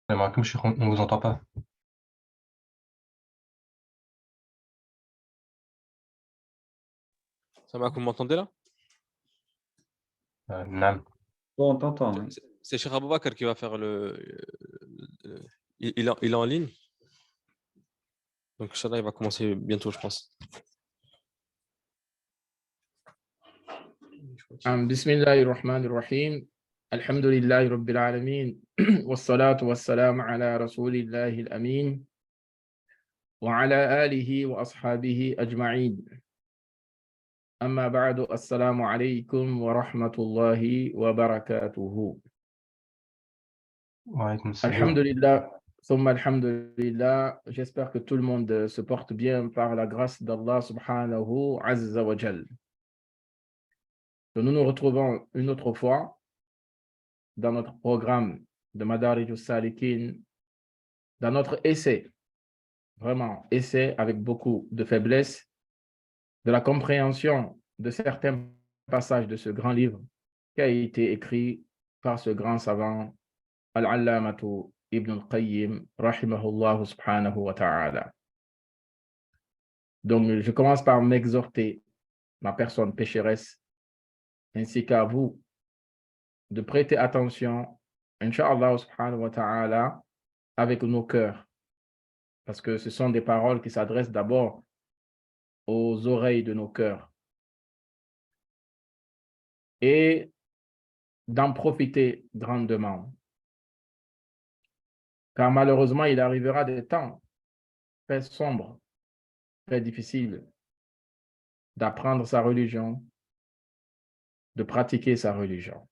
Malcolm, on vous entend pas. Ça va, vous m'entendez là? Nam. Bon, on t'entend. Oui. C'est Cheikh Aboubakar qui va faire il est en ligne. Donc, Inch'Allah, il va commencer bientôt, je pense. بسم الله الرحمن الرحيم الحمد لله رب العالمين والصلاة والسلام على رسول الله الأمين وعلى آله وأصحابه أجمعين أما بعد السلام عليكم ورحمة الله وبركاته Waalaikum الحمد salam. لله ثم الحمد لله. J'espère que tout le monde se porte bien par la grâce d'Allah subhanahu azza wa jal. Nous nous retrouvons une autre fois dans notre programme de Madarij al-Salikin, dans notre essai, vraiment essai avec beaucoup de faiblesse, de la compréhension de certains passages de ce grand livre qui a été écrit par ce grand savant, Al-Allamatu Ibn al-Qayyim, rahimahullah subhanahu wa ta'ala. Donc, je commence par m'exhorter, ma personne pécheresse, ainsi qu'à vous, de prêter attention, Inch'Allah subhanahu wa ta'ala, avec nos cœurs, parce que ce sont des paroles qui s'adressent d'abord aux oreilles de nos cœurs, et d'en profiter grandement. Car malheureusement, il arrivera des temps très sombres, très difficiles, d'apprendre sa religion, de pratiquer sa religion.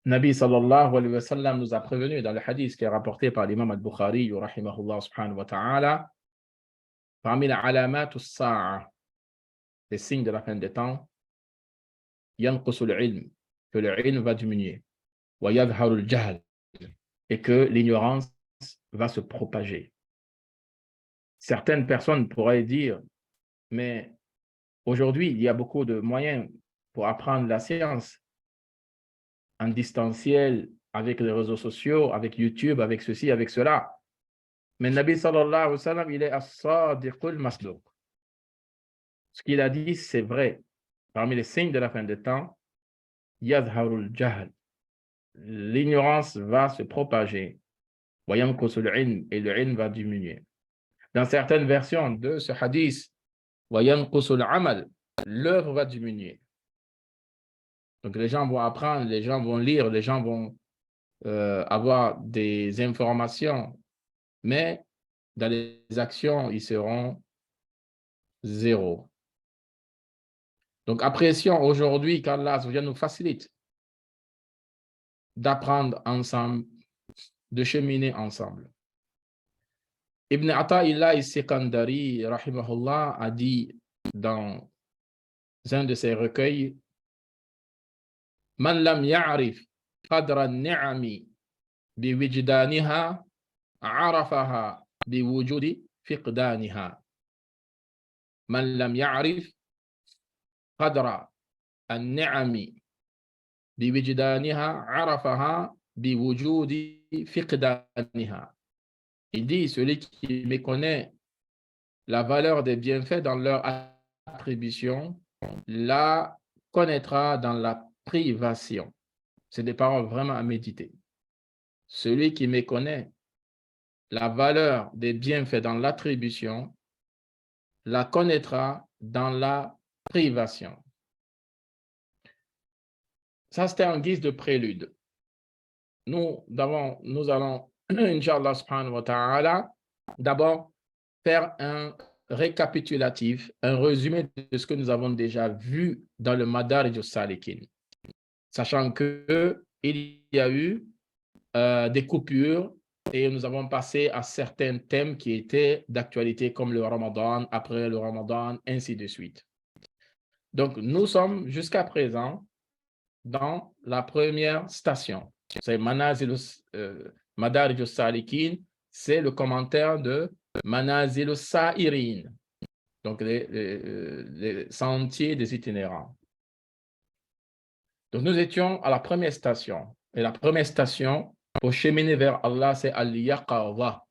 Nabi sallallahu alayhi wa sallam nous a prévenu dans le hadith qui est rapporté par l'imam al-Bukhari, rahimahullah subhanahu wa ta'ala, parmi les alamat as-sa'a, les signes de la fin des temps, yanqusul ilm, que le ilm va diminuer, wa yadharul jahl, et que l'ignorance va se propager. Certaines personnes pourraient dire, mais aujourd'hui, il y a beaucoup de moyens pour apprendre la science en distanciel, avec les réseaux sociaux, avec YouTube, avec ceci, avec cela. Mais Nabi sallallahu alayhi wa sallam, il est as-sadiqul masduq. Ce qu'il a dit, c'est vrai. Parmi les signes de la fin des temps, yadharul jahl. L'ignorance va se propager. Voyant que le ilm, et le ilm va diminuer. Dans certaines versions de ce hadith, voyant que amal, l'œuvre va diminuer. Donc les gens vont apprendre, les gens vont lire, les gens vont avoir des informations, mais dans les actions, ils seront zéro. Donc apprécions aujourd'hui qu'Allah nous facilite d'apprendre ensemble, de cheminer ensemble. Ibn Ata'illah al-Sikandari, rahimahullah, a dit dans un de ses recueils, Man lam ya'rif qadra an-ni'ami biwijdaniha arafaha biwujudi fiqdaniha. Man lam ya'rif qadra an-ni'ami biwijdaniha arafaha biwujudi fiqdaniha. Il dit, celui qui méconnaît la valeur des bienfaits dans leur attribution, la connaîtra dans la privation. C'est des paroles vraiment à méditer. Celui qui méconnaît la valeur des bienfaits dans l'attribution, la connaîtra dans la privation. Ça, c'était en guise de prélude. Nous allons, Inch'Allah subhanahu wa ta'ala, d'abord faire un récapitulatif, un résumé de ce que nous avons déjà vu dans le Madarij al-Salikin, sachant qu'il y a eu des coupures et nous avons passé à certains thèmes qui étaient d'actualité comme le Ramadan, après le Ramadan, ainsi de suite. Donc, nous sommes jusqu'à présent dans la première station. C'est Madarij al-Salikin, c'est le commentaire de Manazil al-Sa'irin, donc les sentiers des itinérants. Donc, nous étions à la première station. Et la première station, Pour cheminer vers Allah, c'est al-yaqadha.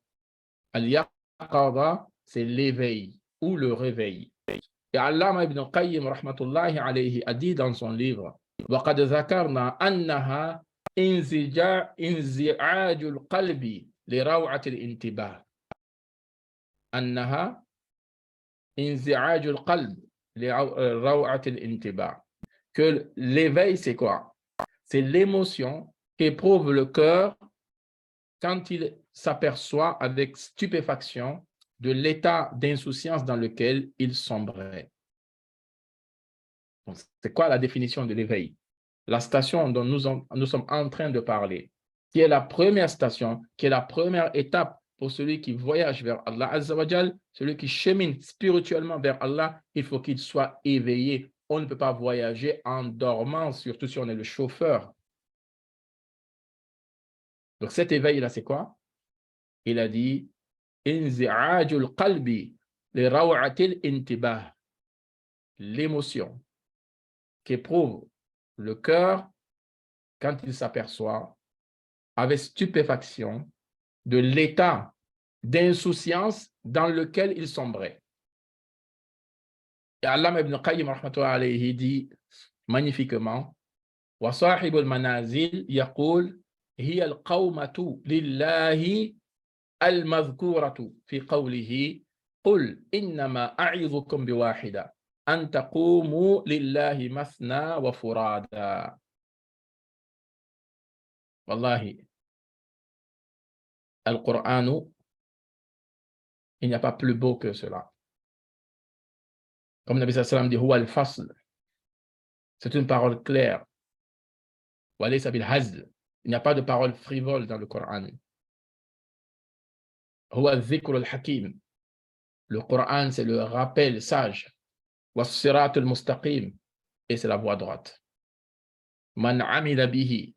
Al-yaqadha, c'est l'éveil ou le réveil. Et Allama ibn Qayyim rahmatullahi alayhi a dit dans son livre وَقَدْ ذَكَرْنَا أَنَّهَا انزعاج القلب لروعة الانتباه. أنها انزعاج القلب لروعة الانتباه. Que l'éveil, c'est quoi? C'est l'émotion qu'éprouve le cœur quand il s'aperçoit avec stupéfaction de l'état d'insouciance dans lequel il sombrait. C'est quoi la définition de l'éveil? La station dont nous sommes en train de parler, qui est la première station, qui est la première étape pour celui qui voyage vers Allah Azza wa Jal, celui qui chemine spirituellement vers Allah, il faut qu'il soit éveillé. On ne peut pas voyager en dormant, surtout si on est le chauffeur. Donc cet éveil-là, c'est quoi? Il a dit inzi'ajul qalbi li raw'atil intibah, l'émotion qu'éprouve le cœur quand il s'aperçoit avec stupéfaction de l'état d'insouciance dans lequel il sombrait. Et Allama ibn Qayyim rahmatullahi alayhi dit magnifiquement wa sahibul manazil yaqul hiya al-qawmatu lillahi al-madhkuratu fi qawlihi qul innama a'idhukum biwahida an taqumu lillahi mathna wa furada. Wallahi, Al-Qur'an, il n'y a pas plus beau que cela. Comme Nabi sallallahu alayhi wa sallam dit, huwa al-fasl. C'est une parole claire. Wa laysa bil hazl. Il n'y a pas de parole frivole dans le Coran. Huwa al-dhikr al-hakim. Le Coran, c'est le rappel sage. Wa sirat al-mustaqim. Et c'est la voie droite. Man amila bihi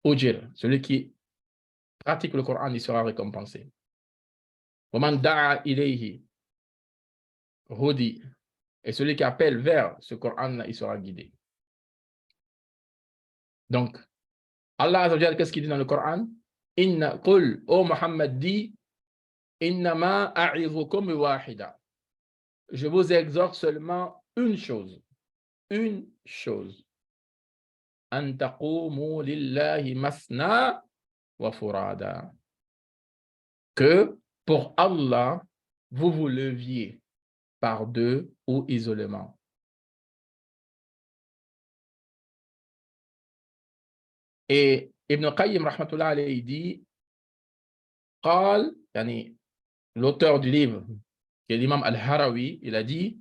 ujir. Celui qui pratique le Coran, il sera récompensé. Wa man da'a ilayhi hudi. Et celui qui appelle vers ce Coran, il sera guidé. Donc, Allah Azza wa Jalla, qu'est-ce qu'il dit dans le Coran? Inna qul, ô Muhammad dit, innama a'idhukum biwahida. Je vous exhorte seulement une chose. Une chose. An taqumu lillahi masna wa furada. Que pour Allah, vous vous leviez par deux ou isolément. Et Ibn Qayyim rahmatullah alayhi dit, قال, yani, l'auteur du livre, qui est l'imam al-Harawi, il a dit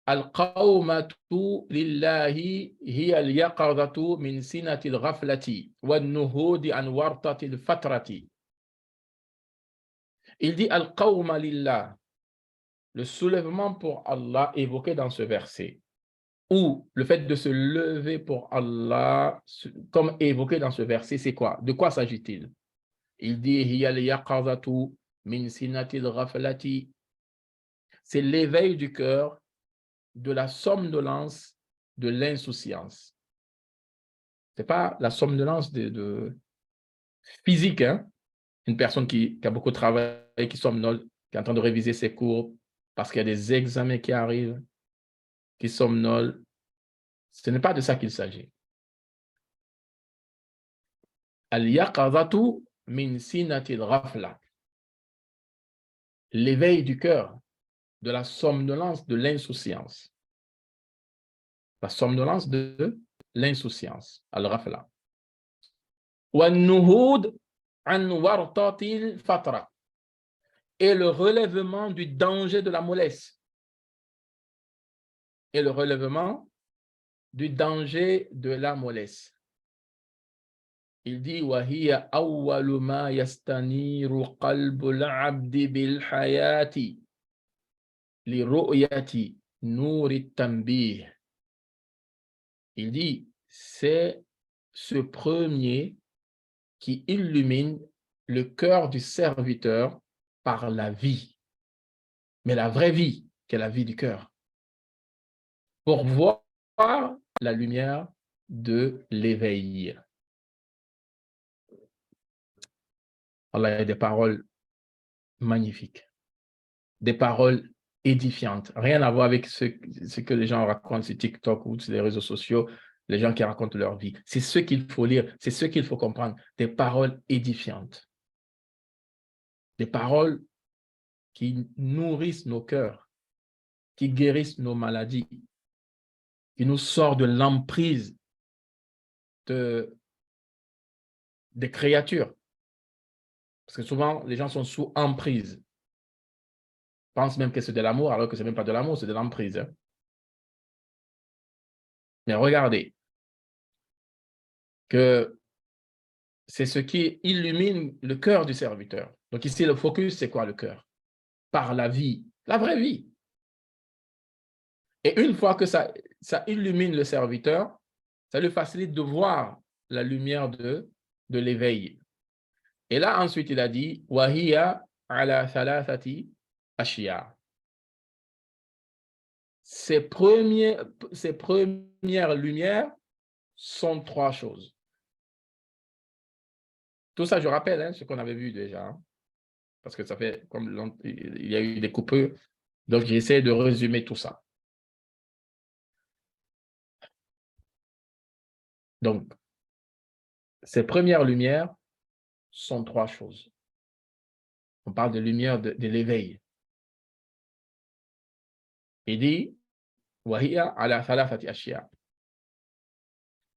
Al-qawmatu lillahi hiya al-yaqadatu min sinati al-ghaflati wa-nuhudi an wartati al-fatrati. Il dit Al-qawma lillah, le soulèvement pour Allah évoqué dans ce verset, ou le fait de se lever pour Allah, comme évoqué dans ce verset, c'est quoi? De quoi s'agit-il? Il dit hiya al-yaqadatu min sinati al-ghaflati. C'est l'éveil du cœur de la somnolence de l'insouciance. Ce n'est pas la somnolence de physique, hein? Une personne qui a beaucoup travaillé, qui somnole, qui est en train de réviser ses cours parce qu'il y a des examens qui arrivent, qui somnole. Ce n'est pas de ça qu'il s'agit. Al-yaqadatu min sinatil ghafla. L'éveil du cœur de la somnolence de l'insouciance. La somnolence de l'insouciance. Al-ghafla. Wa-nuhud an wartatil fatra. Et le relèvement du danger de la mollesse. Et le relèvement du danger de la mollesse. Il dit وَهِيَ أَوَّلُ مَا يَسْتَنِيرُ قَلْبُ الْعَبْدِ بِالْحَيَاةِ لِرُؤْيَةِ نُورِ التَّنْبِيهِ. Il dit, c'est ce premier qui illumine le cœur du serviteur par la vie, mais la vraie vie, qui est la vie du cœur, pour voir la lumière de l'éveil. Allah a des paroles magnifiques, des paroles édifiantes. Rien à voir avec ce que les gens racontent sur TikTok ou sur les réseaux sociaux, les gens qui racontent leur vie. C'est ce qu'il faut lire, c'est ce qu'il faut comprendre. Des paroles édifiantes. Des paroles qui nourrissent nos cœurs, qui guérissent nos maladies, qui nous sortent de l'emprise des créatures. Parce que souvent, les gens sont sous emprise. Pensent même que c'est de l'amour, alors que ce n'est même pas de l'amour, c'est de l'emprise. Hein. Mais regardez, que c'est ce qui illumine le cœur du serviteur. Donc ici, le focus, c'est quoi le cœur? Par la vie, la vraie vie. Et une fois que ça illumine le serviteur, ça lui facilite de voir la lumière de l'éveil. Et là, ensuite, il a dit « Wahiya ala thalathati ashiya ». Ces premières lumières sont trois choses. Tout ça, je rappelle hein, ce qu'on avait vu déjà, hein, parce que ça fait comme il y a eu des coupures, donc j'essaie de résumer tout ça. Donc, ces premières lumières sont trois choses. On parle de lumière de l'éveil. Il dit Wahiya ala thalathati ashya.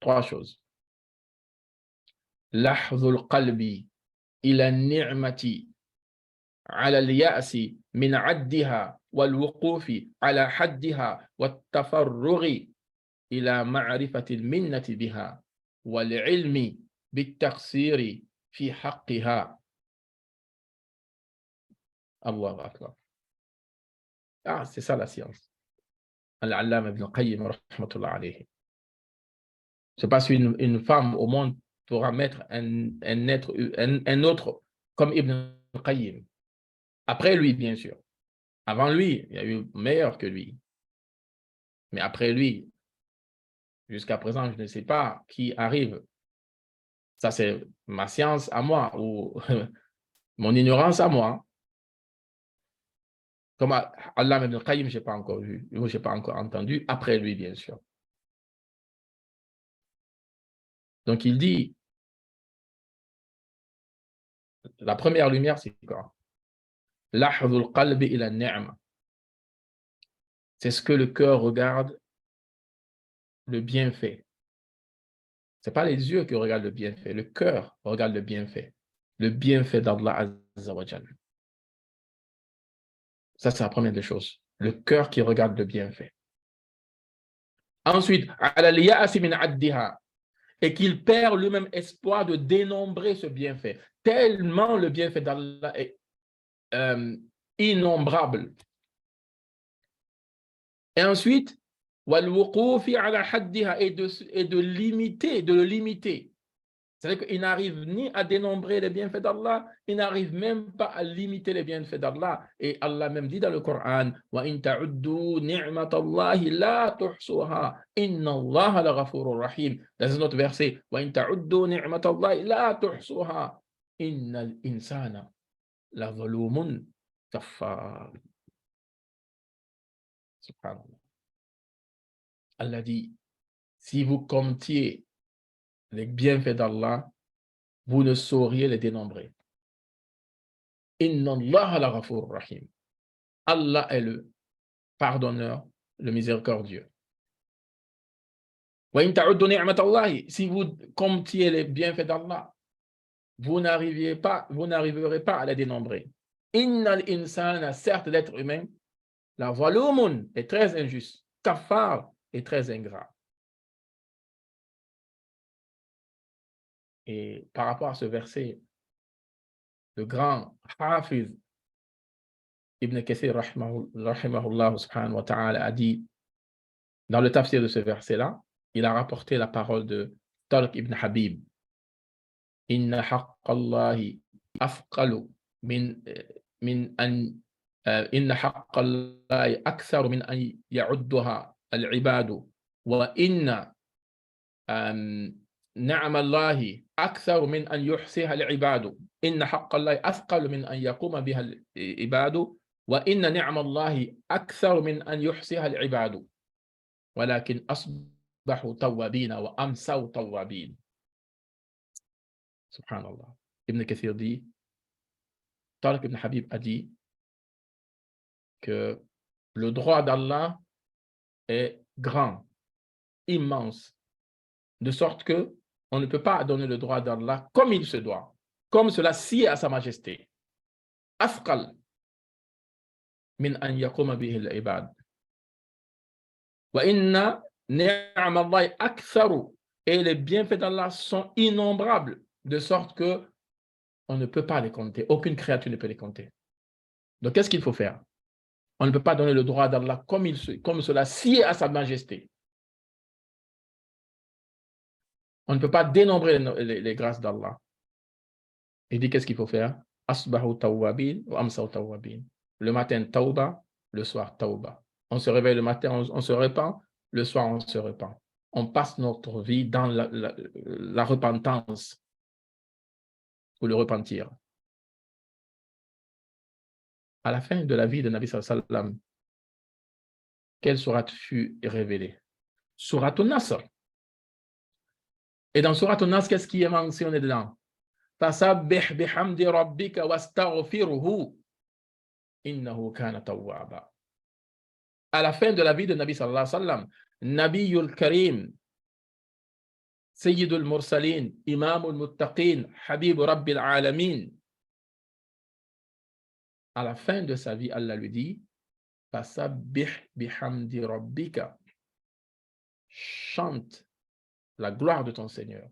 Trois choses. Lahzul qalbi ila ni'mati ala al-ya'si min 'addiha wal wuqufi ala haddiha wat tafarrughi ila ma'rifati al-minnati biha wal 'ilmi bit taqsiri fi haqqiha. Allahu akbar. Ah, c'est ça la science. Al-Allama Ibn Qayyim, rahmatullah alayhi. C'est parce qu'une femme au monde pourra mettre un autre comme Ibn Qayyim. Après lui, bien sûr. Avant lui, il y a eu meilleur que lui. Mais après lui, jusqu'à présent, je ne sais pas qui arrive. Ça, c'est ma science à moi ou mon ignorance à moi. Comme Allah Ibn Qayyim, je n'ai pas encore vu, je n'ai pas encore entendu. Après lui, bien sûr. Donc, il dit, la première lumière, c'est quoi? Lahzul qalbi ila ni'ma. C'est ce que le cœur regarde, le bienfait. Ce n'est pas les yeux qui regardent le bienfait, le cœur regarde le bienfait d'Allah Azza wa Jal. Ça, c'est la première des choses. Le cœur qui regarde le bienfait. Ensuite, et qu'il perd lui-même espoir de dénombrer ce bienfait. Tellement le bienfait d'Allah est innombrable. Et ensuite, et de le limiter. C'est-à-dire qu'il n'arrive ni à dénombrer les bienfaits d'Allah, il n'arrive même pas à limiter les bienfaits d'Allah. Et Allah même dit dans le Coran, وَإِن تَعُدُّوا نِعْمَةَ اللَّهِ لَا تُحْصُوهَا إِنَّ اللَّهَ لَغَفُورٌ رَحِيمٌ. Dans un autre verset, وَإِن تَعُدُّوا نِعْمَةَ اللَّهِ لَا تُحْصُوهَا إِنَّ الْإِنسَانَ لَظَلُومٌ كَفَّارٌ. Subhanallah. Allah dit, si vous comptiez les bienfaits d'Allah, vous ne sauriez les dénombrer. Inna Allah la ghafur rahim. Allah est le pardonneur, le miséricordieux. Si vous comptiez les bienfaits d'Allah, vous n'arriverez pas à les dénombrer. Innal insana, certes l'être humain, la volumun est très injuste, kafar est très ingrat. Et par rapport à ce verset, le grand Hafiz Ibn Kathir rahimahullah subhanahu wa ta'ala a dit, dans le tafsir de ce verset-là, il a rapporté la parole de Tariq ibn Habib. Inna haqqallahi afqalu min an inna haqqallahi aktharu min an ya'udduha al-ibadu wa inna نعم الله أكثر من أن يحصيها العباد إن حق الله أثقل من أن يقوم بها العباد وإن نعم الله أكثر من أن يحصيها العباد ولكن أصبحوا توابين وأمسوا توابين. Subhanallah. Ibn Kathir dit, Tariq ibn Habib a dit que le droit d'Allah est grand, immense, de sorte que on ne peut pas donner le droit d'Allah comme il se doit, comme cela sied à sa majesté. Afqal min an yakuma bihi al-ibad. Wa inna ni'amallahi aktharu, et les bienfaits d'Allah sont innombrables, de sorte que on ne peut pas les compter, aucune créature ne peut les compter. Donc qu'est-ce qu'il faut faire? On ne peut pas donner le droit d'Allah comme cela sied à sa majesté. On ne peut pas dénombrer les grâces d'Allah. Il dit qu'est-ce qu'il faut faire? Asbahu tawwabin wa amsaw tawwabin. Le matin, tawba, le soir, tawba. On se réveille le matin, on se repent, le soir, on se repent. On passe notre vie dans la repentance ou le repentir. À la fin de la vie de Nabi sallallahu alayhi wa sallam, quelle sourate fut révélée? Sourate An-Nasr. Et dans Sourate An-Nasr, qu'est-ce qui est mentionné dedans? Fasabbih bihamdi rabbika wastaghfirhu innahu kana tawwaba. À la fin de la vie de Nabi sallallahu alayhi wa sallam, Nabiyul Karim, Sayyidul Mursalin, Imamul Muttaqin, Habib Rabbil Alamin. À la fin de sa vie, Allah lui dit Fasabbih bihamdi rabbika. Chante la gloire de ton Seigneur,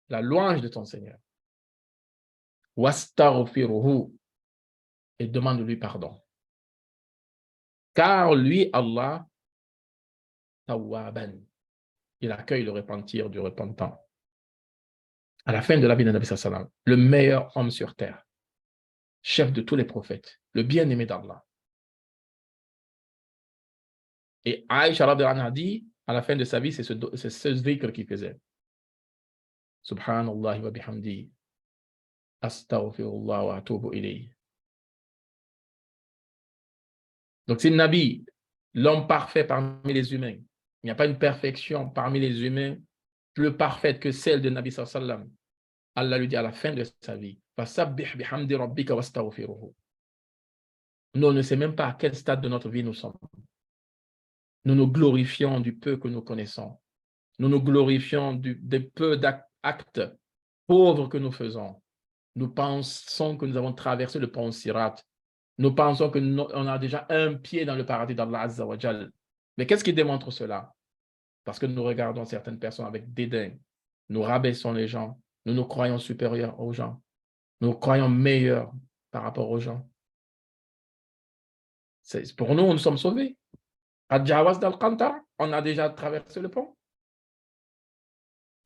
la louange de ton Seigneur. Wastaghfirhu, et demande-lui pardon. Car lui, Allah, tawwaban, il accueille le repentir du repentant. À la fin de la vie de Nabi sallallahu alayhi wa sallam, le meilleur homme sur terre, chef de tous les prophètes, le bien-aimé d'Allah. Et Aïcha radhiyallahu anha dit, à la fin de sa vie, c'est ce zikr qu'il faisait. Subhanallah wa bihamdi, astaghfirullah wa atubu ilayhi. Donc c'est le Nabi, l'homme parfait parmi les humains. Il n'y a pas une perfection parmi les humains plus parfaite que celle de Nabi sallallahu alayhi wa sallam. Allah lui dit à la fin de sa vie, fasabbih bihamdi rabbika wastaghfirhu. Nous ne savons même pas à quel stade de notre vie nous sommes. Nous nous glorifions du peu que nous connaissons. Nous nous glorifions des peu d'actes pauvres que nous faisons. Nous pensons que nous avons traversé le pont Sirat. Nous pensons qu'on a déjà un pied dans le paradis d'Allah Azza wa Jal. Mais qu'est-ce qui démontre cela? Parce que nous regardons certaines personnes avec dédain. Nous rabaissons les gens. Nous nous croyons supérieurs aux gens. Nous nous croyons meilleurs par rapport aux gens. Pour nous sommes sauvés. Ad-Jawaz dal-Qantar, on a déjà traversé le pont.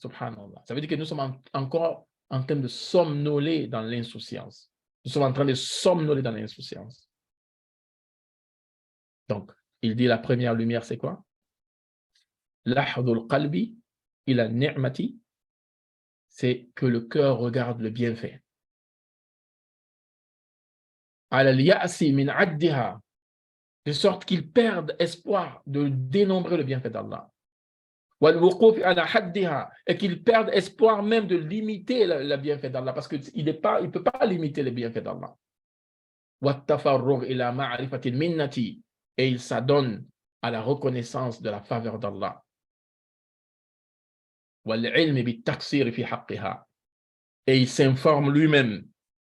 Subhanallah. Ça veut dire que nous sommes encore en train de somnoler dans l'insouciance. Nous sommes en train de somnoler dans l'insouciance. Donc, il dit la première lumière, c'est quoi? Lahdul qalbi ila ni'mati, c'est que le cœur regarde le bienfait. Ala al-ya'si min 'addiha, de sorte qu'il perde espoir de dénombrer le bienfait d'Allah. Et qu'il perde espoir même de limiter le bienfait d'Allah, parce qu'il ne peut pas limiter le bienfait d'Allah. Et il s'adonne à la reconnaissance de la faveur d'Allah. Et il s'informe lui-même,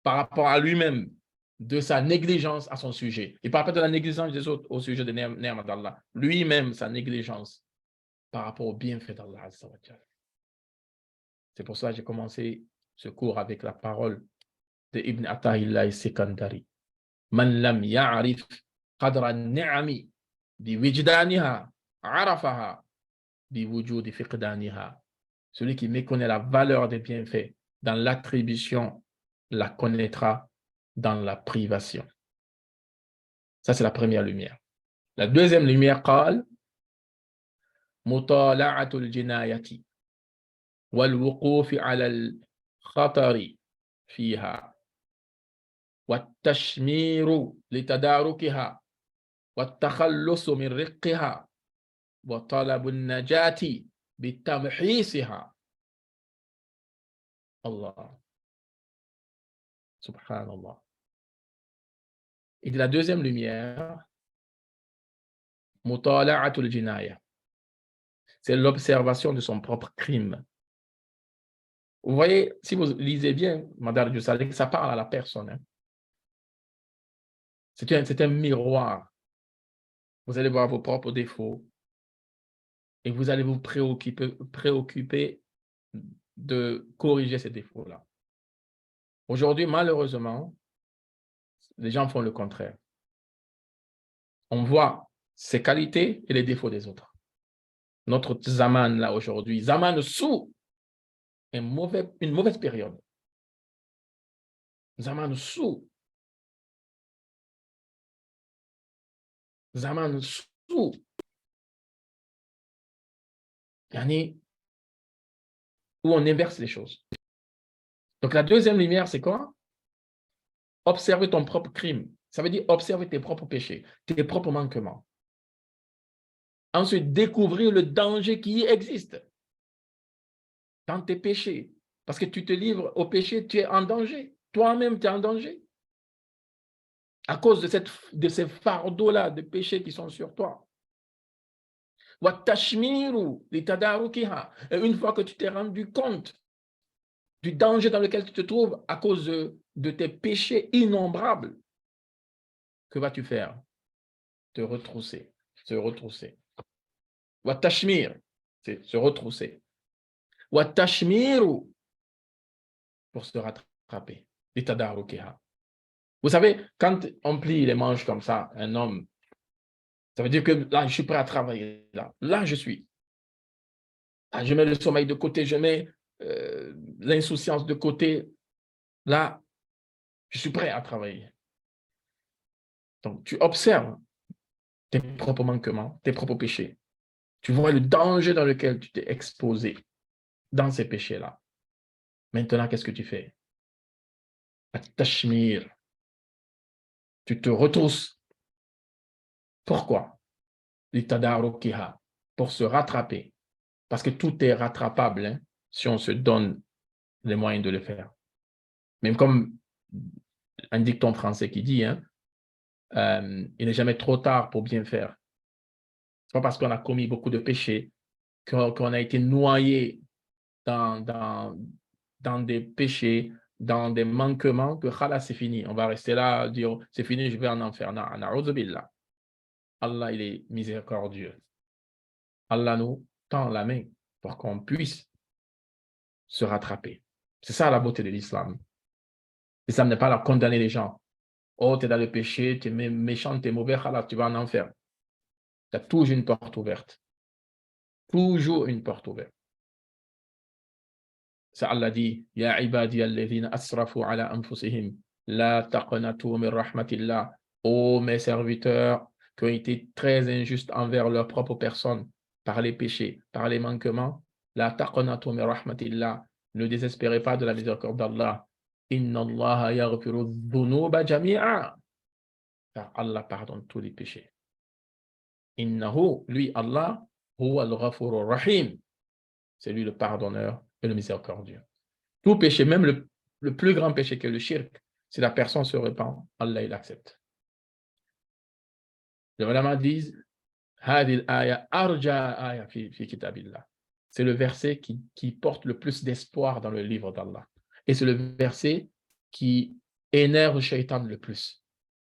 par rapport à lui-même, de sa négligence à son sujet. Il ne parle pas de la négligence des autres au sujet de Ni'ma d'Allah. Lui-même, sa négligence par rapport au bienfait d'Allah Azza wa Jalla. C'est pour ça que j'ai commencé ce cours avec la parole de Ibn Ata'illah Sikandari. Man lam ya'rif qadra ni'ami bi wijdaniha arafaha bi wujudi fiqdaniha. Celui qui méconnaît la valeur des bienfaits dans l'attribution la connaîtra dans la privation. Ça, c'est la première lumière. La deuxième lumière, qal مطالعة الجناية والوقوف على الخطر فيها والتشمير لتداركها والتخلص من رقها وطلب النجاة بتمحيصها. Allah. Subhanallah. Et de la deuxième lumière, mutala'atul jinaya. C'est l'observation de son propre crime. Vous voyez, si vous lisez bien, Madame Dioussalek, ça parle à la personne. Hein. C'est un miroir. Vous allez voir vos propres défauts et vous allez vous préoccuper de corriger ces défauts-là. Aujourd'hui, malheureusement, les gens font le contraire. On voit ses qualités et les défauts des autres. Notre zaman, là, aujourd'hui, zaman sous une mauvaise période. Zaman sous. Zaman sous. Yani, où on inverse les choses. Donc, la deuxième lumière, c'est quoi? Observer ton propre crime. Ça veut dire observer tes propres péchés, tes propres manquements. Ensuite, découvrir le danger qui existe dans tes péchés. Parce que tu te livres au péché, tu es en danger. Toi-même, tu es en danger. À cause de ces fardeaux-là de péchés qui sont sur toi. Et une fois que tu t'es rendu compte du danger dans lequel tu te trouves à cause de tes péchés innombrables, que vas-tu faire? Te retrousser, se retrousser. Watashmir, c'est se retrousser. Watashmiru, pour se rattraper. Vous savez, quand on plie les manches comme ça, un homme, ça veut dire que là, je suis prêt à travailler. Là je suis. Là, je mets le sommeil de côté, je mets l'insouciance de côté. Là, je suis prêt à travailler. Donc, tu observes tes propres manquements, tes propres péchés. Tu vois le danger dans lequel tu t'es exposé dans ces péchés-là. Maintenant, qu'est-ce que tu fais? At-tashmir. Tu te retrousses. Pourquoi? L'itadarukiha. Pour se rattraper. Parce que tout est rattrapable hein, si on se donne les moyens de le faire. Même comme un dicton français qui dit, hein, il n'est jamais trop tard pour bien faire. Ce n'est pas parce qu'on a commis beaucoup de péchés, qu'on a été noyé dans des péchés, dans des manquements, que khalas, c'est fini. On va rester là, dire, c'est fini, je vais en enfer. Na'udhu billah. Allah, il est miséricordieux. Allah nous tend la main pour qu'on puisse se rattraper. C'est ça la beauté de l'islam. L'islam n'est pas là condamner les gens. Oh, tu es dans le péché, tu es méchant, tu es mauvais, khalas, tu vas en enfer. Tu as toujours une porte ouverte. Toujours une porte ouverte. Ça Allah dit, Ya ibadi alladhina asrafu ala anfusihim, la taqnatu min rahmatillah. Oh mes serviteurs qui ont été très injustes envers leur propre personne, par les péchés, par les manquements, la taqnatu min rahmatillah. Ne désespérez pas de la miséricorde d'Allah. Inna Allah yaghfiru dhunuba jami'a. Car Allah pardonne tous les péchés. Innahu, lui Allah, huwa al-ghafurur rahim. C'est lui le pardonneur et le miséricordieux. Tout péché, même le plus grand péché que le shirk, si la personne se repent, Allah il accepte. Les ulama disent, c'est le verset qui porte le plus d'espoir dans le livre d'Allah. Et c'est le verset qui énerve Shaitan le plus,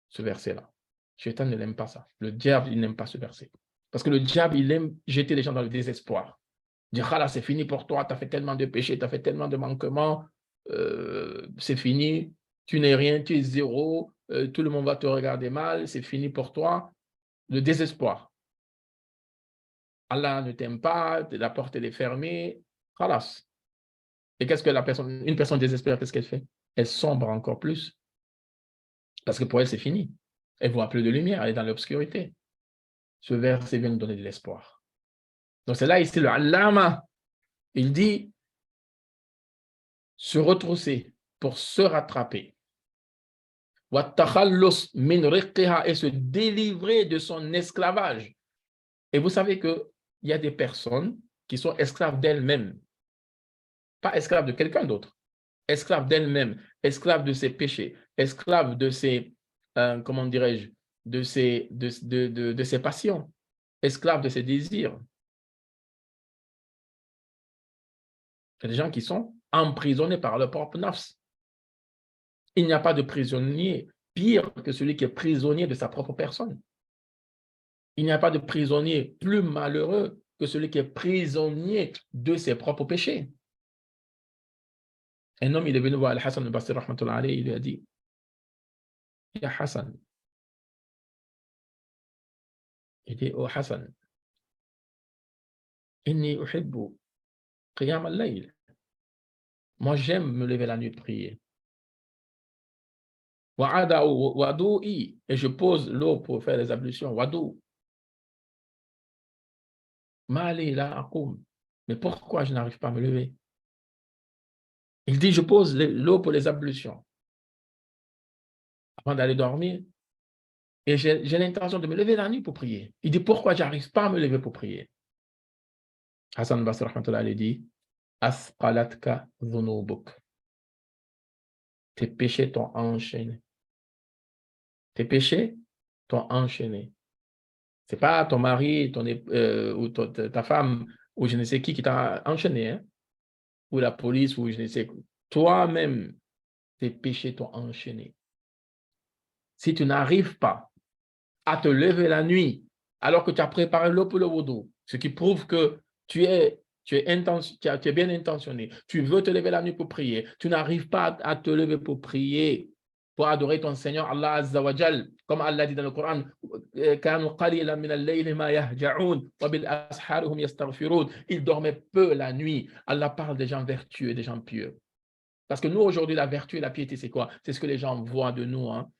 ce verset-là. Shaitan ne l'aime pas ça. Le diable, il n'aime pas ce verset. Parce que le diable, il aime jeter les gens dans le désespoir. Dire, ah là, c'est fini pour toi, tu as fait tellement de péchés, tu as fait tellement de manquements, c'est fini, tu n'es rien, tu es zéro, tout le monde va te regarder mal, c'est fini pour toi. Le désespoir. Allah ne t'aime pas, la porte elle est fermée, khalas. Et qu'est-ce que une personne désespérée, qu'est-ce qu'elle fait? Elle sombre encore plus. Parce que pour elle, c'est fini. Elle ne voit plus de lumière, elle est dans l'obscurité. Ce verset vient nous donner de l'espoir. Donc c'est là ici le allama. Il dit se retrousser pour se rattraper. Et se délivrer de son esclavage. Et vous savez qu'il y a des personnes qui sont esclaves d'elles-mêmes. Pas esclaves de quelqu'un d'autre. Esclaves d'elles-mêmes, esclaves de ses péchés, esclaves de ses, comment dirais-je, de ses passions, esclaves de ses désirs. Il y a des gens qui sont emprisonnés par leur propre nafs. Il n'y a pas de prisonnier pire que celui qui est prisonnier de sa propre personne. Il n'y a pas de prisonnier plus malheureux que celui qui est prisonnier de ses propres péchés. Un homme, il est venu voir Al-Hassan al-Basri, rahmatullah alayhi, il lui a dit, « Ya Hassan » il dit, « Oh Hassan, inni uhibbu qiyam al-layl » moi, j'aime me lever la nuit de prier. « Wadu'i » et je pose l'eau pour faire les ablutions. « Wadu » Mali la aqum. Mais pourquoi je n'arrive pas à me lever? Il dit, je pose l'eau pour les ablutions avant d'aller dormir. Et j'ai l'intention de me lever la nuit pour prier. Il dit, pourquoi je n'arrive pas à me lever pour prier? Hassan Basri rahmatullah alayhi dit, Asqalatka dhunubuk. Tes péchés t'ont enchaîné. Tes péchés t'ont enchaîné. Ce n'est pas ton mari, ou ta femme, ou je ne sais qui t'a enchaîné, hein? Ou la police, ou je ne sais quoi. Toi-même, tes péchés t'ont enchaîné. Si tu n'arrives pas à te lever la nuit, alors que tu as préparé l'eau pour le wudu, ce qui prouve que tu es bien intentionné, tu veux te lever la nuit pour prier, tu n'arrives pas à te lever pour prier, pour adorer ton Seigneur Allah Azza wa Jal, comme Allah dit dans le Coran, ils dormaient peu la nuit. Allah parle des gens vertueux et des gens pieux. Parce que nous, aujourd'hui, la vertu et la piété, c'est quoi? C'est ce que les gens voient de nous. Hein?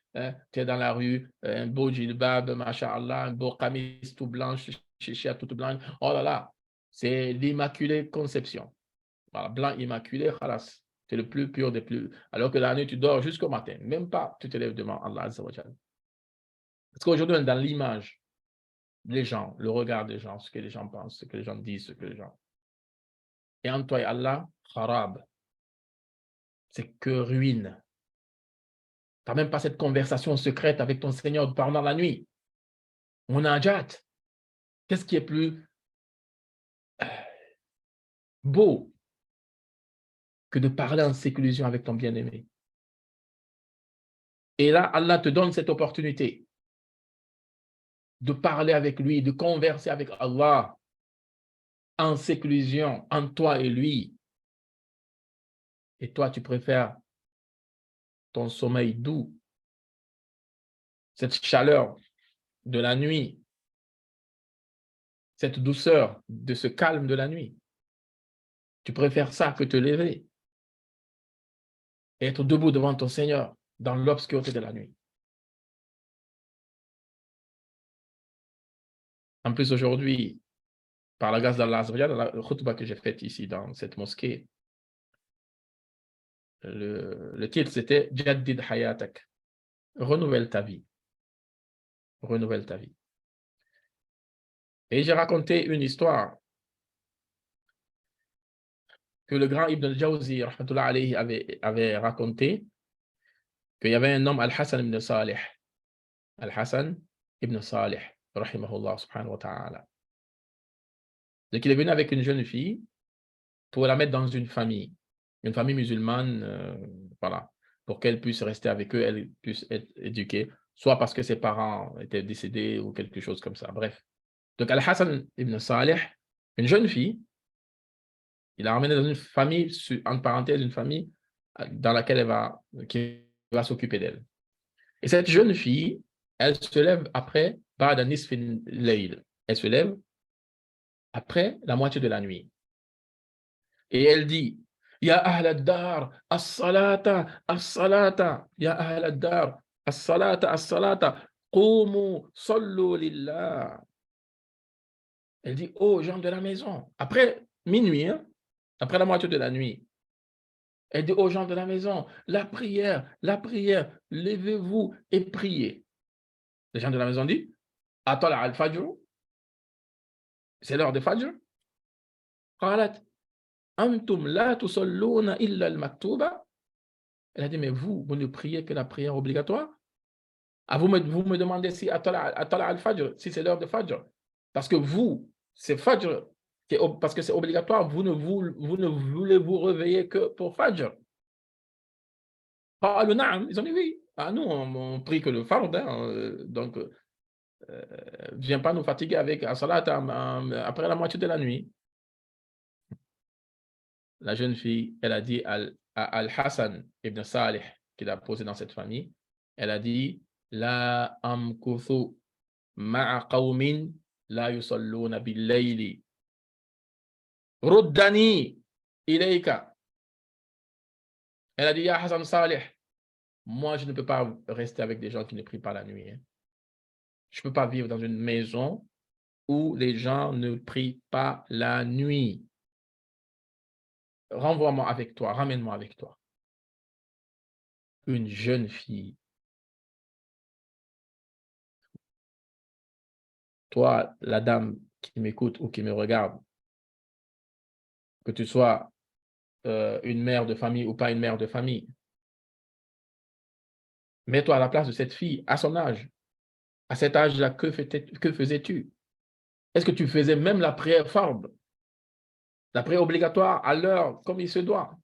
Tu es dans la rue, un beau djilbab, masha'Allah, un beau camis tout blanche, chicha toute blanche. Oh là là, c'est l'immaculée conception. Voilà, blanc immaculé, khalas. C'est le plus pur des plus. Alors que la nuit, tu dors jusqu'au matin. Même pas, tu te lèves devant Allah Azza wa Jal. Parce qu'aujourd'hui, on est dans l'image des gens, le regard des gens, ce que les gens pensent, ce que les gens disent, ce que les gens. Et en toi et Allah, kharab. C'est que ruine. Tu n'as même pas cette conversation secrète avec ton Seigneur pendant la nuit. On a un jet. Qu'est-ce qui est plus beau que de parler en séclusion avec ton bien-aimé? Et là, Allah te donne cette opportunité de parler avec lui, de converser avec Allah en séclusion, en toi et lui. Et toi, tu préfères ton sommeil doux, cette chaleur de la nuit, cette douceur de ce calme de la nuit. Tu préfères ça que te lever et être debout devant ton Seigneur dans l'obscurité de la nuit. En plus, aujourd'hui, par la grâce d'Allah, la khutbah que j'ai faite ici dans cette mosquée, le titre c'était Jaddid Hayatak. Renouvelle ta vie. Renouvelle ta vie. Et j'ai raconté une histoire que le grand Ibn al-Jawzi avait raconté, qu'il y avait un homme, Al-Hassan ibn Salih. Al-Hassan ibn Salih, rahimahullah subhanahu wa ta'ala. Donc il est venu avec une jeune fille pour la mettre dans une famille musulmane, voilà, pour qu'elle puisse rester avec eux, elle puisse être éduquée, soit parce que ses parents étaient décédés ou quelque chose comme ça. Bref. Donc Al-Hassan ibn Salih, une jeune fille, il l'a ramenée dans une famille, entre parenthèses, une famille dans laquelle qui va s'occuper d'elle. Et cette jeune fille, elle se lève après Ba'da nisfin layl. Elle se lève après la moitié de la nuit. Et elle dit, Ya ahl ad-dar, as-salata, as-salata, Ya ahl ad-dar, as-salata, as-salata, qumu sallu lillah. Elle dit aux gens de la maison, après minuit, hein, après la moitié de la nuit, elle dit aux gens de la maison, la prière, levez-vous et priez. Les gens de la maison disent, Atala al-Fajr, c'est l'heure de Fajr. قالت أنتم لا تصلون إلا المكتوبة. Elle a dit, mais vous ne priez que la prière obligatoire? Ah, vous me demandez si Atala al-Fajr, si c'est l'heure de Fajr. Parce que vous, c'est Fajr, parce que c'est obligatoire, vous ne voulez vous réveiller que pour Fajr. Ils ont dit oui. Ah, nous, on prie que le Fard, hein, donc viens pas nous fatiguer avec un salat après la moitié de la nuit. La jeune fille, elle a dit à Al-Hassan ibn Salih, qu'il a posé dans cette famille, elle a dit, La amkuthu ma'a qawmin la yusalluna bil-layli. Ruddani ilayka. Elle a dit, Ya Hassan Salih, moi, je ne peux pas rester avec des gens qui ne prient pas la nuit. Hein. Je ne peux pas vivre dans une maison où les gens ne prient pas la nuit. Renvoie-moi avec toi, ramène-moi avec toi. Une jeune fille. Toi, la dame qui m'écoute ou qui me regarde, que tu sois une mère de famille ou pas une mère de famille, mets-toi à la place de cette fille, à son âge. À cet âge-là, que faisais-tu? Est-ce que tu faisais même la prière fard, la prière obligatoire à l'heure, comme il se doit?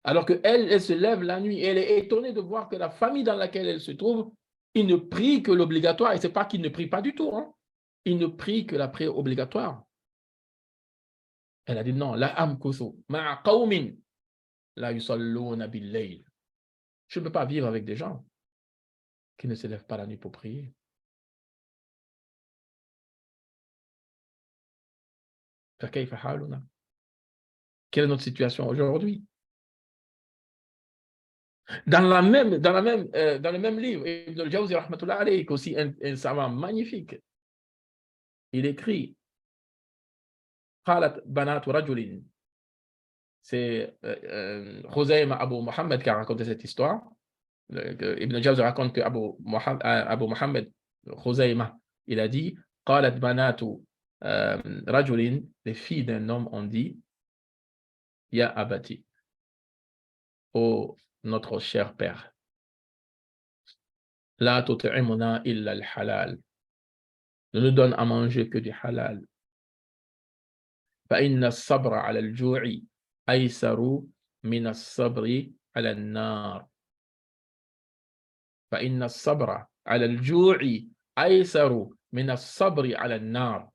Alors qu'elle se lève la nuit et elle est étonnée de voir que la famille dans laquelle elle se trouve, ils ne prient que l'obligatoire. Et ce n'est pas qu'ils ne prient pas du tout. Hein. Ils ne prient que la prière obligatoire. Elle a dit non, la amkusu ma'a qawmin la yusalluna bil-layl. Je ne peux pas vivre avec des gens qui ne se lèvent pas la nuit pour prier. Quelle est notre situation aujourd'hui? Dans le même livre, Ibn al-Jawzi, rahmatullah alayhi, aussi un savant magnifique, il écrit قالت بنات رجل. C'est Khuzayma Abu Muhammad qui a raconté cette histoire. Ibn al-Jawzi raconte que Abu Muhammad Khuzayma, il a dit قالت بنات رجل, les filles d'un homme ont dit Ya abati, ô notre cher père, la tut'imuna illa al-halal, ne nous donne à manger que du halal. فإن الصبر على الجوع أيسر من الصبر على النار. فإن الصبر على الجوع أيسر من الصبر على النار.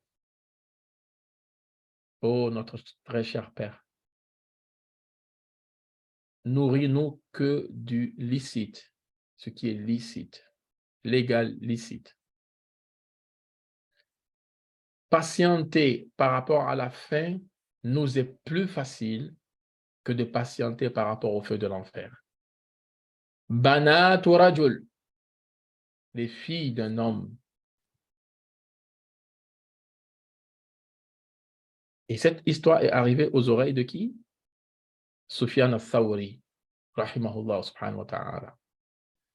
Oh, notre très cher Père, nourris-nous que du licite, ce qui est licite, légal, licite. Patienter par rapport à la faim nous est plus facile que de patienter par rapport au feu de l'enfer. Banat rajul, les filles d'un homme. Et cette histoire est arrivée aux oreilles de qui? Sufyan al-Thawri, rahimahullah subhanahu wa ta'ala.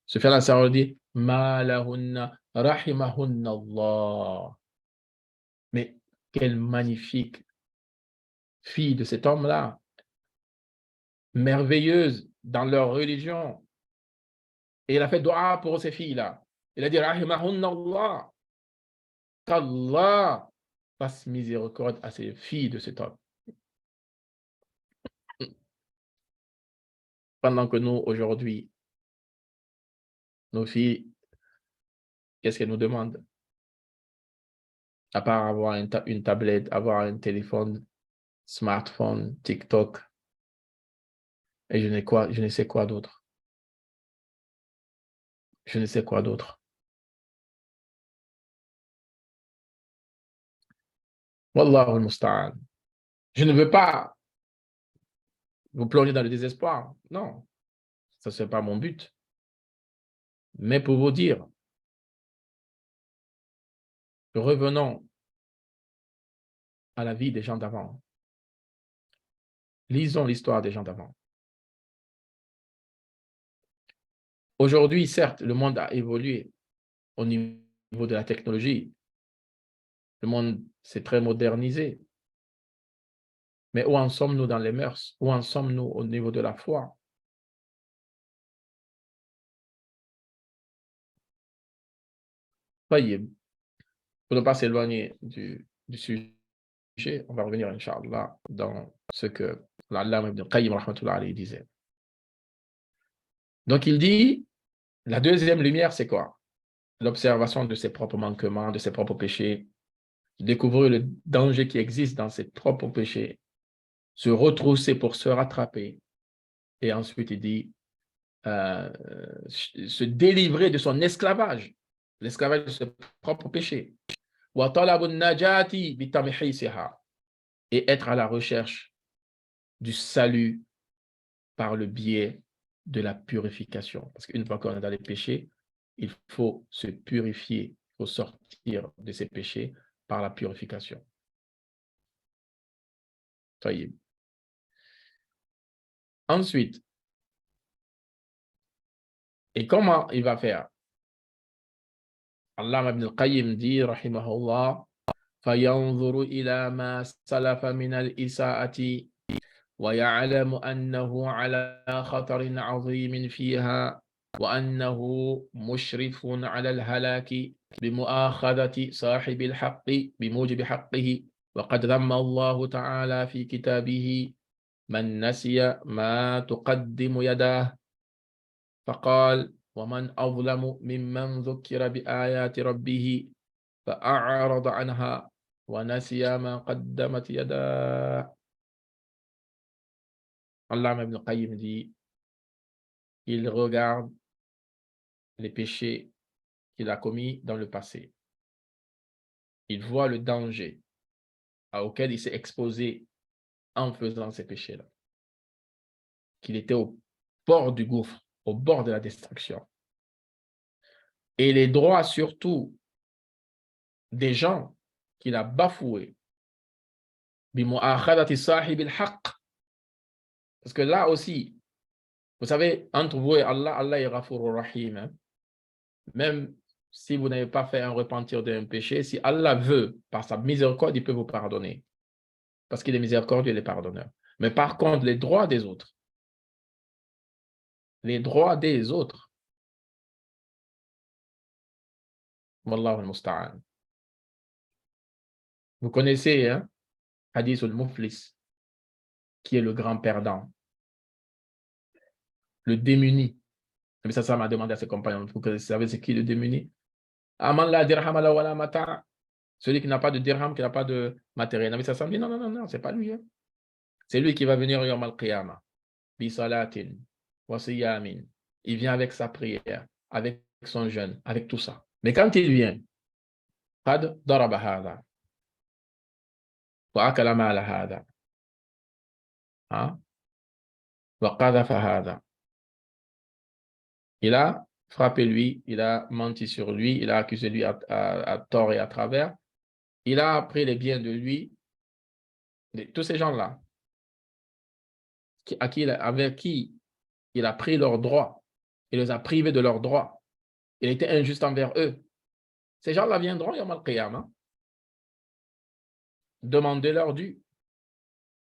Sufyan al-Thawri dit, ma lahunna rahimahunna Allah. Mais quelle magnifique fille de cet homme-là, merveilleuse dans leur religion. Et il a fait dua pour ces filles-là. Il a dit, rahimahunna Allah. Qu'Allah fasse miséricorde à ces filles de cet homme. Pendant que nous, aujourd'hui, nos filles, qu'est-ce qu'elles nous demandent? À part avoir une tablette, avoir un téléphone, smartphone, TikTok, et je ne sais quoi d'autre. Je ne sais quoi d'autre. Wallahu al-musta'an. Je ne veux pas vous plonger dans le désespoir. Non, ça ne c'est pas mon but. Mais pour vous dire, revenons à la vie des gens d'avant. Lisons l'histoire des gens d'avant. Aujourd'hui, certes, le monde a évolué au niveau de la technologie. Le monde s'est très modernisé. Mais où en sommes-nous dans les mœurs? Où en sommes-nous au niveau de la foi? Taïb. Pour ne pas s'éloigner du sujet, on va revenir, Inch'Allah, dans ce que l'Allama ibn Qayyim rahmatullah alayhi disait. Donc, il dit, la deuxième lumière, c'est quoi? L'observation de ses propres manquements, de ses propres péchés, découvrir le danger qui existe dans ses propres péchés, se retrousser pour se rattraper. Et ensuite, il dit, se délivrer de son esclavage, l'esclavage de ses propres péchés. Et être à la recherche du salut par le biais de la purification. Parce qu'une fois qu'on est dans les péchés, il faut se purifier, il faut sortir de ces péchés par la purification. Taïb. Ensuite, et comment il va faire? Allah ibn al-Qayyim dit, rahimahullah, فَيَنْظُرُ إِلَى مَا سَلَفَ مِنَ الْإِسَاءَةِ ويعلم أنه على خطر عظيم فيها وأنه مشرف على الهلاك بمؤاخذة صاحب الحق بموجب حقه وقد ذم الله تعالى في كتابه من نسي ما تقدم يداه فقال ومن أظلم ممن ذكر بآيات ربه فأعرض عنها ونسي ما قدمت يداه. Allah ibn Qayyim dit, il regarde les péchés qu'il a commis dans le passé. Il voit le danger auquel il s'est exposé en faisant ces péchés-là. Qu'il était au bord du gouffre, au bord de la destruction. Et les droits surtout des gens qu'il a bafoués. Parce que là aussi, vous savez, entre vous et Allah, Allah est Ghafurur Rahim. Hein? Même si vous n'avez pas fait un repentir d'un péché, si Allah veut, par sa miséricorde, il peut vous pardonner. Parce qu'il est miséricordieux et il est pardonneur. Mais par contre, les droits des autres, Wallahu al-musta'an. Vous connaissez, hein, Hadith al-Muflis, qui est le grand perdant, le démuni. Mais ça m'a demandé à ses compagnons, vous savez c'est qui le démuni? Aman la dirham ala wala mata. Celui qui n'a pas de dirham, qui n'a pas de matériel. Nabi Sassam dit non, c'est pas lui. Hein. C'est lui qui va venir yawm al-qiyamah. Bi salatin, wa siyamin. Il vient avec sa prière, avec son jeûne, avec tout ça. Mais quand il vient, qad daraba hadha. Wa akala mala hadha. Wa qadhafa hadha. Il a frappé lui, il a menti sur lui, il a accusé lui à tort et à travers. Il a pris les biens de lui, tous ces gens-là, avec qui il a pris leurs droits, il les a privés de leurs droits, il était injuste envers eux. Ces gens-là viendront, yawm al-qiyamah, demander leur dû.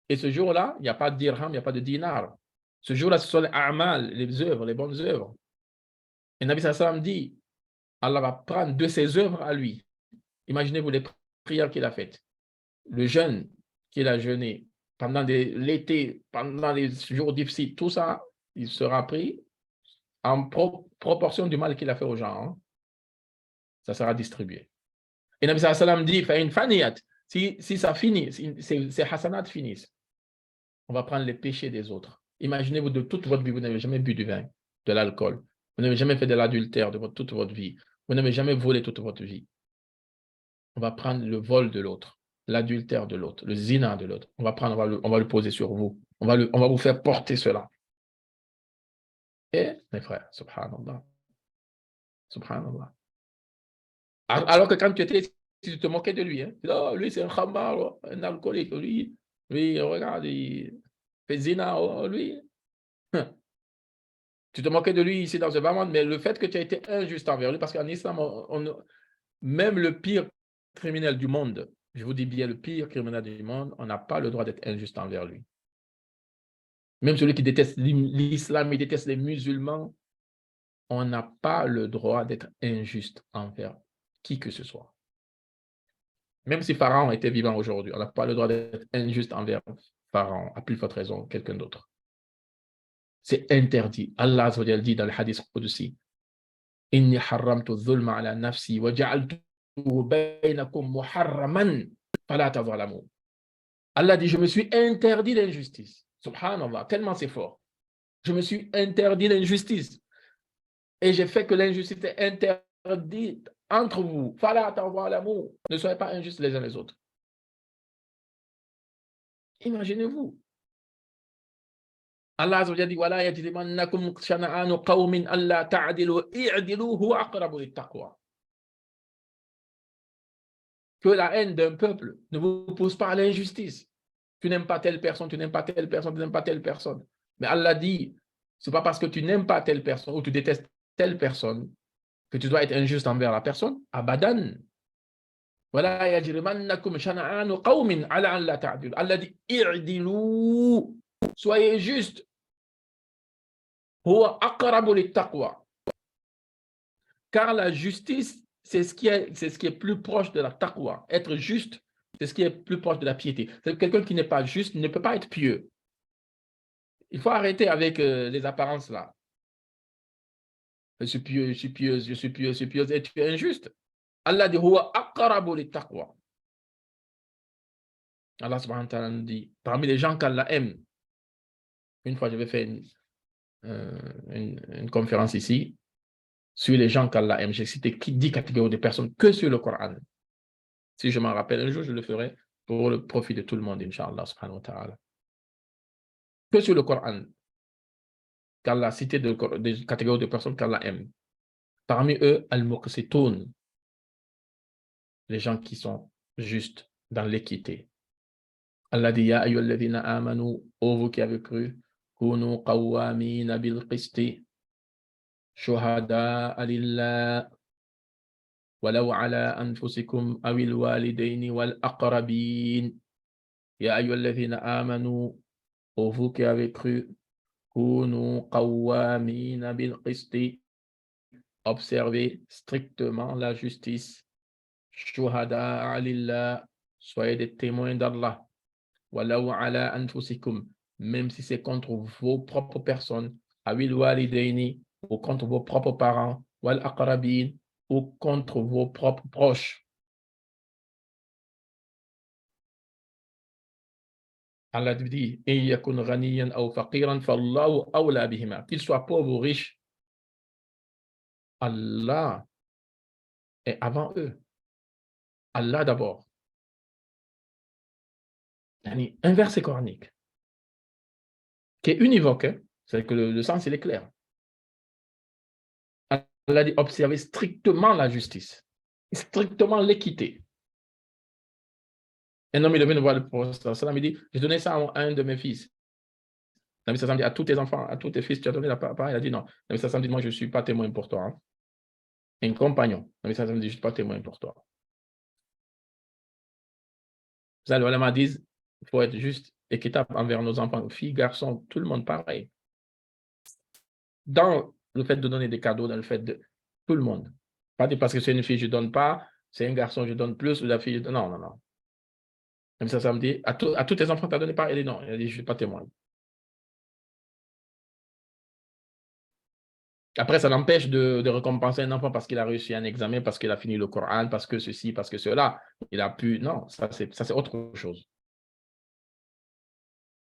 Et ce jour-là, il n'y a pas de dirham, il n'y a pas de dinar. Ce jour-là, ce sont les a'mal, les œuvres, les bonnes œuvres. Et Nabi sallam dit, Allah va prendre de ses œuvres à lui. Imaginez-vous les prières qu'il a faites, le jeûne qu'il a jeûné pendant l'été, pendant les jours difficiles, tout ça, il sera pris en proportion du mal qu'il a fait aux gens. Hein. Ça sera distribué. Et Nabi sallam dit, si ça finit, si ces hasanat finissent, on va prendre les péchés des autres. Imaginez-vous de toute votre vie, vous n'avez jamais bu du vin, de l'alcool, vous n'avez jamais fait de l'adultère toute votre vie, vous n'avez jamais volé toute votre vie. On va prendre le vol de l'autre, l'adultère de l'autre, le zina de l'autre. On va le poser sur vous. On va vous faire porter cela. Et, mes frères, subhanallah. Subhanallah. Alors que quand tu étais tu te moquais de lui. Hein. Oh, lui, c'est un khamar, un alcoolique. Lui, regarde, il fait zina. Oh, lui. Tu te moquais de lui ici dans ce moment, mais le fait que tu as été injuste envers lui, parce qu'en islam, même le pire criminel du monde, je vous dis bien le pire criminel du monde, on n'a pas le droit d'être injuste envers lui. Même celui qui déteste l'islam, il déteste les musulmans, on n'a pas le droit d'être injuste envers qui que ce soit. Même si Pharaon était vivant aujourd'hui, on n'a pas le droit d'être injuste envers Pharaon, à plus forte raison, quelqu'un d'autre. C'est interdit. Allah dit dans le hadith Qudsi, Inni harramtu dhulma ala nafsi wa ja'altuhu baynakum muharraman fala tadhalamu. Allah dit, je me suis interdit l'injustice. Subhanallah, tellement c'est fort. Je me suis interdit l'injustice. Et j'ai fait que l'injustice est interdite entre vous. Fala tadhalamu. Ne soyez pas injustes les uns les autres. Imaginez-vous. Allah Azza wa Jalla dit wala yajrimannakum shana'anu qawmin alla ta'dilu i'dilu huwa aqrabu lit-taqwa. Que la haine d'un peuple ne vous pousse pas à l'injustice. Tu n'aimes pas telle personne, tu n'aimes pas telle personne, tu n'aimes pas telle personne. Mais Allah dit, c'est pas parce que tu n'aimes pas telle personne ou tu détestes telle personne que tu dois être injuste envers la personne. Abadan. Wala yajrimannakum shana'anu qawmin ala an la ta'dilu. Allah dit i'dilu. Soyez juste. Huwa aqrabu lit-taqwa. Car la justice, c'est ce qui est plus proche de la taqwa. Être juste, c'est ce qui est plus proche de la piété. Quelqu'un qui n'est pas juste ne peut pas être pieux. Il faut arrêter avec les apparences là. Je suis pieux, je suis pieuse, je suis pieux, je suis pieuse, et tu es injuste. Allah dit huwa aqrabu lit-taqwa. Allah subhanahu wa ta'ala nous dit, parmi les gens qu'Allah aime, une fois je vais faire une conférence ici, sur les gens qu'Allah aime. J'ai cité 10 catégories de personnes que sur le Coran. Si je m'en rappelle un jour, je le ferai pour le profit de tout le monde, Inch'Allah subhanahu wa ta'ala. Que sur le Coran, qu'Allah a cité des catégories de personnes qu'Allah aime. Parmi eux, al-muqsitoun, les gens qui sont justes dans l'équité. Allah dit, Ya ayyuhalladhina amanu, ô vous qui avez cru, kunu qawwamina bil qisti, shuhada'a lillah, ولو على أنفسكم أو الوالدين والأقربين يا أيها الذين آمنوا ô vous qui avez cru كونوا قوامين بالقسط observez strictement la justice شهداء لله soyez des témoins d'Allah ولو على أنفسكم même si c'est contre vos propres personnes أو الوالدين ou contre vos propres parents والأقربين ou contre vos propres proches. Allah dit, qu'il soit pauvre ou riche, Allah est avant eux. Allah d'abord. Un verset coranique qui est univoque, hein? C'est que le sens il est clair. Allah dit observer strictement la justice, strictement l'équité. Un homme, il vient voir le prophète, il dit, j'ai donné ça à un de mes fils. Nabi Sassam dit, à tous tes enfants, à tous tes fils, tu as donné la parole. Il a dit non. Nabi Sassam dit, moi, je ne suis pas témoin pour toi. Hein. Un compagnon. Nabi Sassam dit, je ne suis pas témoin pour toi. Ça, les ulama disent, il faut être juste, équitable envers nos enfants, filles, garçons, tout le monde pareil. Dans le fait de donner des cadeaux, dans le fait de tout le monde. Pas dire parce que c'est une fille, je ne donne pas, c'est un garçon, je donne plus, ou la fille, non, non, non. Nabi Sassam dit, à tous tes enfants, tu as donné pas? Il dit non. Il a dit, je ne suis pas témoin. Après, ça n'empêche de récompenser un enfant parce qu'il a réussi un examen, parce qu'il a fini le Coran, parce que ceci, parce que cela. Il a pu... Non, ça c'est autre chose.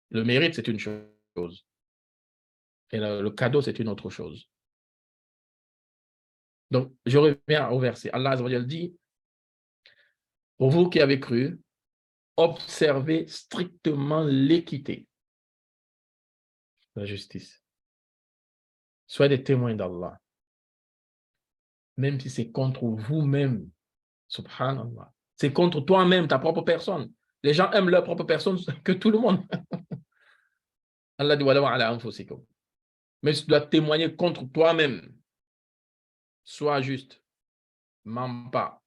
Le mérite, c'est une chose. Et le cadeau, c'est une autre chose. Donc, je reviens au verset. Allah Azza wa Jalla dit, pour vous qui avez cru, observez strictement l'équité, la justice. Soyez des témoins d'Allah. Même si c'est contre vous-même, Subhanallah. C'est contre toi-même, ta propre personne. Les gens aiment leur propre personne que tout le monde. Allah dit, mais tu dois témoigner contre toi-même. Sois juste. Mens pas.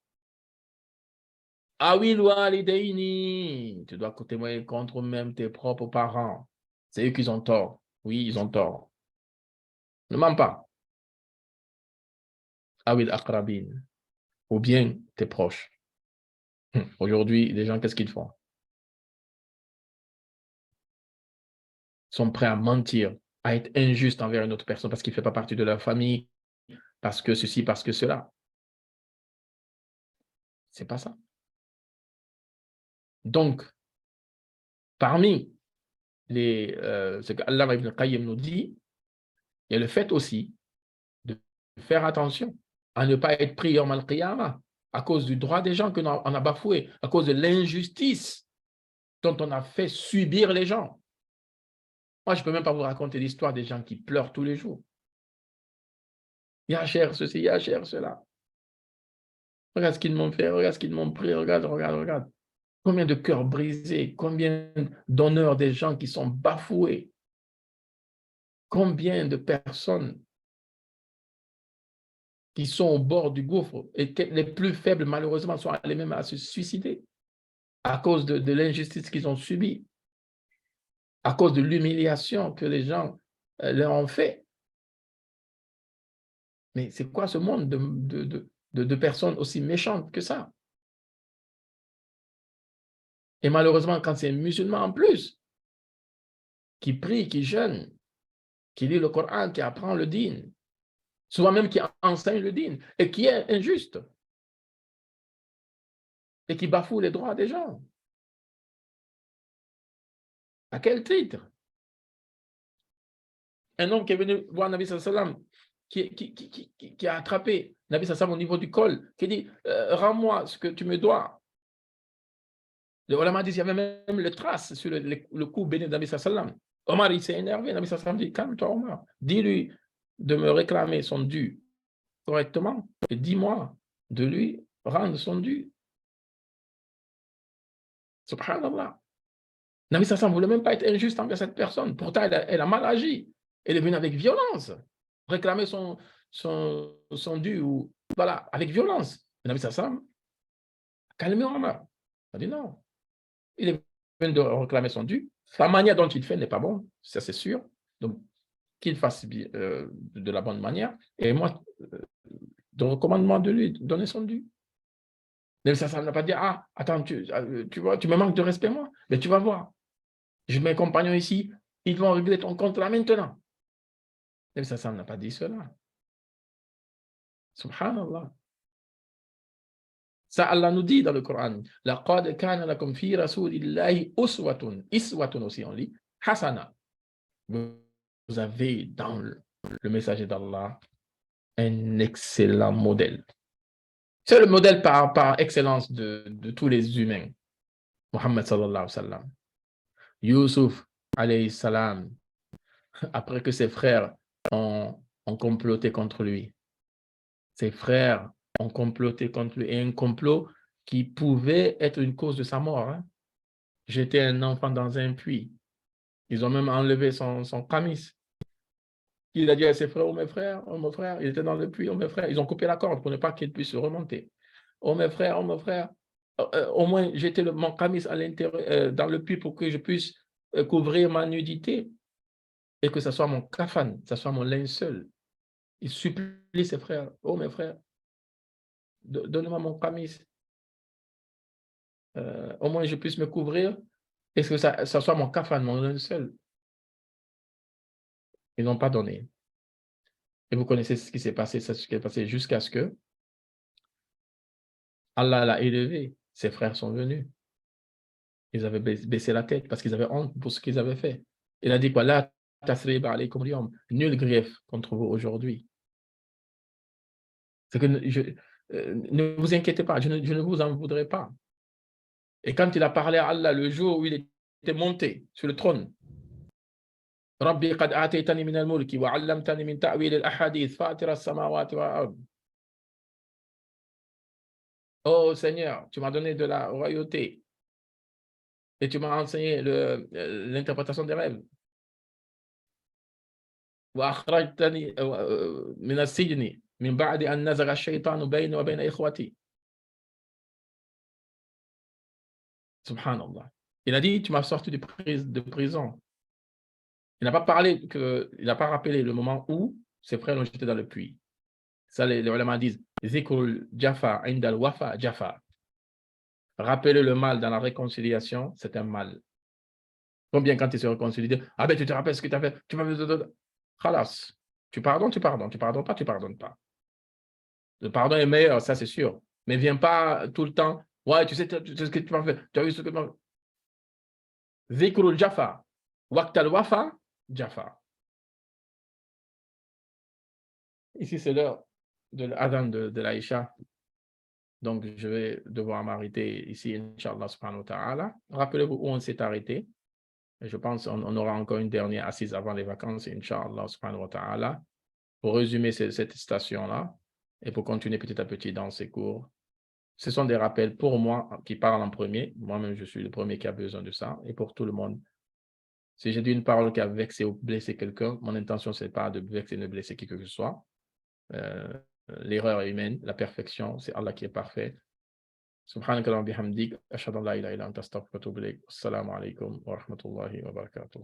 Awil walidaini. Tu dois témoigner contre même tes propres parents. C'est eux qui ont tort. Oui, ils ont tort. Ne mens pas. Awil aqrabin. Ou bien tes proches. Aujourd'hui, les gens, qu'est-ce qu'ils font? Ils sont prêts à mentir, à être injustes envers une autre personne parce qu'il ne fait pas partie de leur famille, parce que ceci, parce que cela. C'est pas ça. Donc, parmi ce qu'Allah ibn Qayyim nous dit, il y a le fait aussi de faire attention à ne pas être pris en al-qiyamah à cause du droit des gens qu'on a bafoué, à cause de l'injustice dont on a fait subir les gens. Moi, je ne peux même pas vous raconter l'histoire des gens qui pleurent tous les jours. Ya cher ceci, ya cher cela. Regarde ce qu'ils m'ont fait, regarde ce qu'ils m'ont pris, regarde. Combien de cœurs brisés, combien d'honneurs des gens qui sont bafoués. Combien de personnes qui sont au bord du gouffre et que les plus faibles, malheureusement, sont allés même à se suicider à cause de l'injustice qu'ils ont subie, à cause de l'humiliation que les gens leur ont fait. Mais c'est quoi ce monde de personnes aussi méchantes que ça? Et malheureusement, quand c'est un musulman en plus, qui prie, qui jeûne, qui lit le Coran, qui apprend le dîn, souvent même qui enseigne le dîn, et qui est injuste, et qui bafoue les droits des gens. À quel titre? Un homme qui est venu voir Nabi sallam, qui a attrapé Nabi sallam au niveau du col, qui dit rends-moi ce que tu me dois. Le ulama dit qu'il y avait même le trace sur le cou béni de Nabi sallam. Omar, il s'est énervé. Nabi sallam dit calme-toi, Omar. Dis-lui de me réclamer son dû correctement et dis-moi de lui rendre son dû. Subhanallah. Nabi sallam ne voulait même pas être injuste envers cette personne. Pourtant, elle a mal agi. Elle est venue avec violence, réclamer son dû, ou voilà, avec violence. Le Nabi sallam a calmé Omar. Il a dit non. Il est venu de réclamer son dû. La manière dont il fait n'est pas bon, ça c'est sûr. Donc, qu'il fasse de la bonne manière. Et moi, de recommandement de lui, donner son dû. Le Nabi sallam n'a pas dit ah, attends, tu vois, tu me manques de respect, moi. Mais tu vas voir. J'ai mes compagnons ici, ils vont régler ton compte là maintenant. Le Nabi sallam n'a pas dit cela. Subhanallah. Ça, Allah nous dit dans le Coran, laqad kana lakum fi rasulillahi iswatun aussi on lit, hasana. Vous avez dans le messager d'Allah un excellent modèle. C'est le modèle par excellence de tous les humains. Muhammad sallallahu alayhi wa sallam. Yusuf alayhi salam, après que ses frères ont comploté contre lui. Ses frères ont comploté contre lui, et un complot qui pouvait être une cause de sa mort. Hein. Jeter un enfant dans un puits. Ils ont même enlevé son camis. Il a dit à ses frères, oh mes frères, il était dans le puits, oh mes frères. Ils ont coupé la corde pour ne pas qu'il puisse remonter. Oh mes frères, au moins jetez mon camis à l'intérieur, dans le puits pour que je puisse couvrir ma nudité et que ce soit mon kafan, que ce soit mon linceul. Il supplie ses frères, oh mes frères, donne-moi mon camis. Au moins je puisse me couvrir et que ça soit mon kafan, mon linceul. Ils n'ont pas donné. Et vous connaissez ce qui s'est passé, jusqu'à ce que Allah l'a élevé. Ses frères sont venus. Ils avaient baissé la tête parce qu'ils avaient honte pour ce qu'ils avaient fait. Il a dit quoi? La tasriba alaykum al-yawm. Nul grief contre vous aujourd'hui. C'est que ne vous inquiétez pas, je ne vous en voudrais pas. Et quand il a parlé à Allah le jour où il était monté sur le trône, Rabbi qad ataytani min al-mulki wa 'allamtani min ta'wil al-ahadith fatir as-samawati wal ard. Oh Seigneur, tu m'as donné de la royauté et tu m'as enseigné l'interprétation des rêves. وأخرجتني من السجن من بعد أن نزغ الشيطان بيني وبين إخوتي. Subhanallah. Il a dit, tu m'as sorti de prison. Il n'a pas parlé il n'a pas rappelé le moment où ses frères l'ont jeté dans le puits. Ça, les ulama disent, Zikrul Jaffa indal wafa Jaffa. Rappeler le mal dans la réconciliation, c'est un mal. Combien quand tu se réconcilies, ah ben tu te rappelles ce que tu as fait, tu m'as khalas. Tu pardonnes, tu pardonnes, tu pardonnes pas, tu pardonnes pas. Le pardon est meilleur, ça c'est sûr. Mais viens pas tout le temps, ouais, tu sais ce que tu m'as fait, tu as vu ce que tu m'as fait. Zikrul Jaffa, Waqtal Wafa, Jaffa. Ici, c'est l'heure de l'adhan de l'Aïcha. Donc, je vais devoir m'arrêter ici, Inch'Allah subhanahu wa ta'ala. Rappelez-vous où on s'est arrêté. Et je pense qu'on aura encore une dernière assise avant les vacances, Inch'Allah subhanahu wa ta'ala, pour résumer cette station-là et pour continuer petit à petit dans ces cours. Ce sont des rappels pour moi qui parlent en premier. Moi-même, je suis le premier qui a besoin de ça et pour tout le monde. Si j'ai dit une parole qui a vexé ou blessé quelqu'un, mon intention, ce n'est pas de vexer ou de blesser qui que ce soit. L'erreur est humaine, la perfection, c'est Allah qui est parfait. Subhanaka wa bihamdik, ashhadu an la ilaha illa anta astaghfiruka wa atubu ilayk. Assalamu alaikum wa rahmatullahi wa barakatuh.